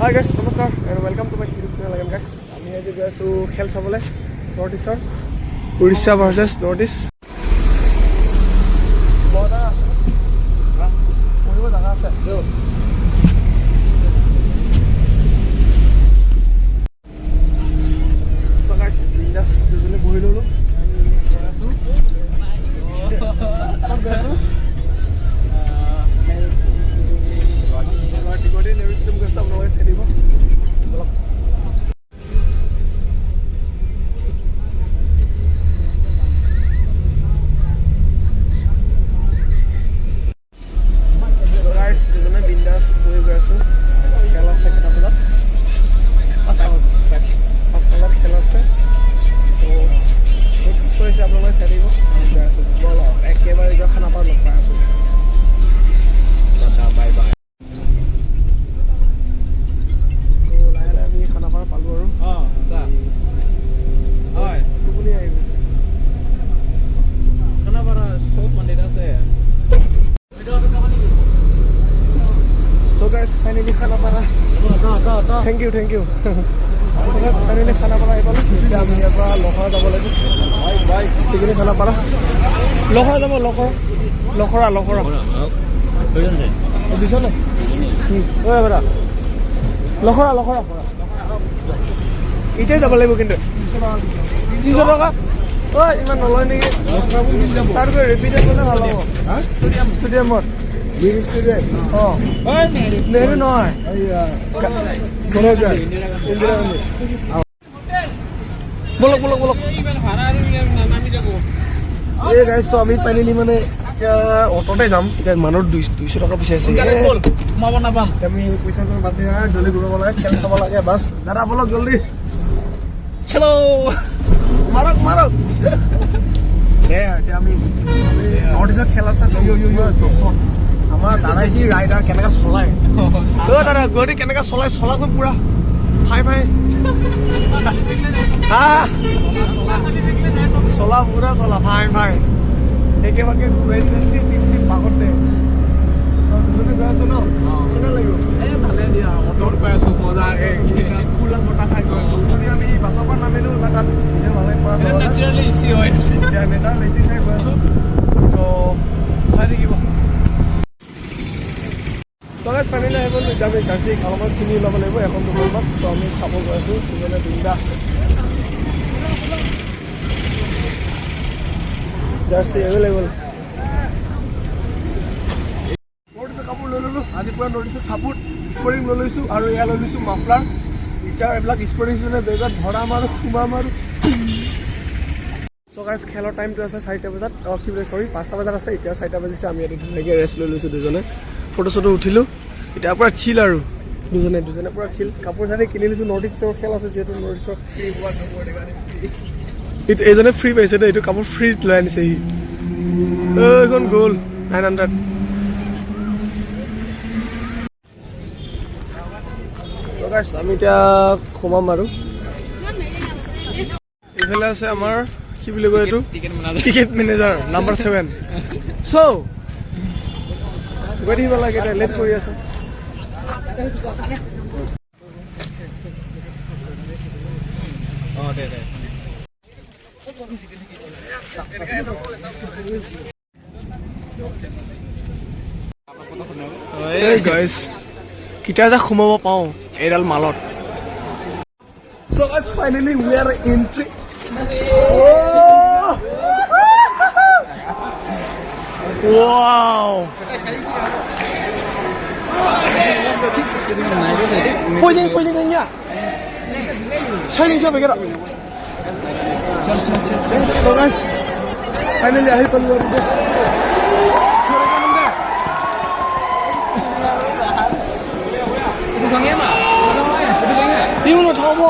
Hi guys, namaskar and welcome to my YouTube channel again guys. আমি আজি গৈ আছো খেল চাবলৈ নৰ্থ ইষ্টৰ Orissa versus north east. Border আছে পঢ়িব জাগা আছে so guys বিন্দাছ দুজনে বহি ললো গৈ আছো টিকটে নেভিষ্টিম গৈছে আপোনালোকে চাই দিব বলক। বিন্দাছ বহি গৈ আছো খেল আছে কেইটা বজাত 5টা বজাত খেল আছে কৈছে আপোনালোকে চাই দিব গৈ আছো বল একেবাৰে খানাপাৰা লগ পাই আছো বাই বাই। লাহে লাহে আমি খানাপাৰা পালো আৰু টোপনি আহি গৈছে খানাপাৰা চব মন্দিৰ আছে। So guys, finally Khanapara thank you so guys, finally Khanapara আহি পালো। এতিয়া আমি ইয়াৰ পৰা লখৰা যাব লাগিব সেইখিনি খানাপাৰা লখৰা যাব লখৰা দিছ নাই লখৰা এতিয়াই যাব লাগিব কিন্তু 300 টকা ঐ ইমান নলয় নেকি তাৰ গৈ ৰেপিডত গ'লে ভাল হ'ব ষ্টেডিয়ামত নেহৰু নহয় বলক এই গাইছ আমি ফাইনেলি মানে এতিয়া অটতে যাম। এতিয়া মানুহৰ 200 টকা বিচাৰিছে আমি পইচা বাদ দি জলদি ঘূৰাব লাগে খেল চাব লাগে বাছ দাদা বলক জলদি চলো মাৰক এতিয়া আমি নৰ্থ ইষ্টৰ খেল আছে আমাৰ দাদাই সি ৰাইডাৰ কেনেকা চলাই দাদা গড়ি কেনেকা চলাচোন পুৰা ফাই চলা পুৰা চলা ফাই একেবাৰে ঘূৰাই 360 পাকত দে দুজনে গৈ আছো ন কেনে লাগিব ভালে দিয়া অটত পাই আছো মজা খোলা বতাহ খাই গৈ আছো আমি বাছৰ পৰা নামিলো তাত ভিডিঅ' ভালে কৰা নেচাৰেলি ইজি হয় নেচাৰেল ইজি খাই গৈ আছো চ' চাই থাকিব তলত ফাইনেলি আহিব আমি জাৰ্চি অলপমান কিনি ল'ব লাগিব এখন দোকানত চ' আমি চাব গৈ আছো দুজনে বিন্দাছ জাৰ্চি এভেইলেবল কাপোৰ লৈ ল'লোঁ আজি পুৰা নৰ্থ ইষ্টক চাপোৰ্ট স্পৰ্টিং লৈ লৈছোঁ আৰু এয়া লৈ লৈছোঁ মাফলাৰ এতিয়া এইবিলাক স্পৰ্টিং মানে বেগত ভৰাম আৰু সোমাম আৰু চ' গাইজ খেলৰ টাইমটো আছে 4টা বজাত কি বোলে 5টা বজাত আছে এতিয়া 4টা বাজিছে আমি ইয়াতে ধুনীয়াকৈ ৰেষ্ট লৈ লৈছোঁ দুজনে ফটো চটো উঠিলোঁ এতিয়া পুৰা চিল আৰু দুজনে পুৰা চিল কাপোৰ চানি কিনি লৈছোঁ নৰ্থ ইষ্টৰ খেল আছে যিহেতু নৰ্থ ইষ্টৰ এইজনে ফ্ৰী পাইছে দেই এইটো কাপোৰ ফ্ৰী লৈ আনিছে সি এইখন গ'ল 900 আমি এতিয়া সোমাম আৰু এইফালে আছে আমাৰ কি বুলি কয় এইটো টিকেট মেনেজাৰ নাম্বাৰ 7 চ' গৈ থাকিব লাগে এতিয়া লেট কৰি আছে গাইজ কেতিয়া যে সোমাব পাওঁ এইডাল মালত so guys finally we are entry wow 포징 했냐 샤이닝 좀 해라 so guys finally I hit on your 이거는 더워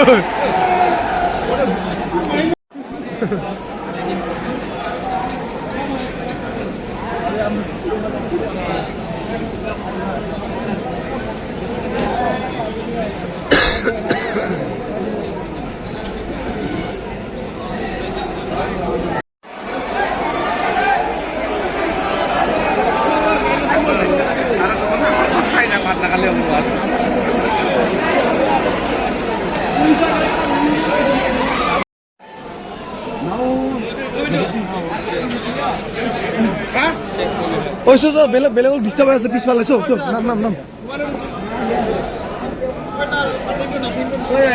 ওই চো বেলেগক ডিস্টার্ব হৈ আছে পিছফালে চো চো নাম নাম নাম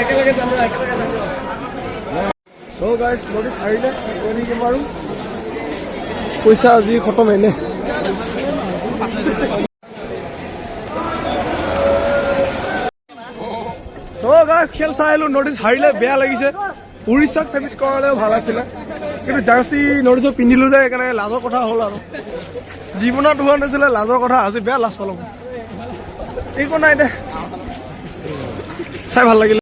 একেলগে যাম চো গাইজ নটিছ হাৰিলে আৰু পইচা আজি খতম এনে চো গাইজ খেল চাই আহিলো নটিছ হাৰিলে বেয়া লাগিছে উৰিষ্যাক চেমিট কৰালেও ভাল আছিলে কিন্তু জাৰ্চি নটিছৰ পিন্ধিলো যে সেইকাৰণে লাজৰ কথা হ'ল আৰু জীৱনত হোৱা নাছিলে লাজৰ কথা আজি বেয়া লাজ পালোঁ একো নাই দে চাই ভাল লাগিলে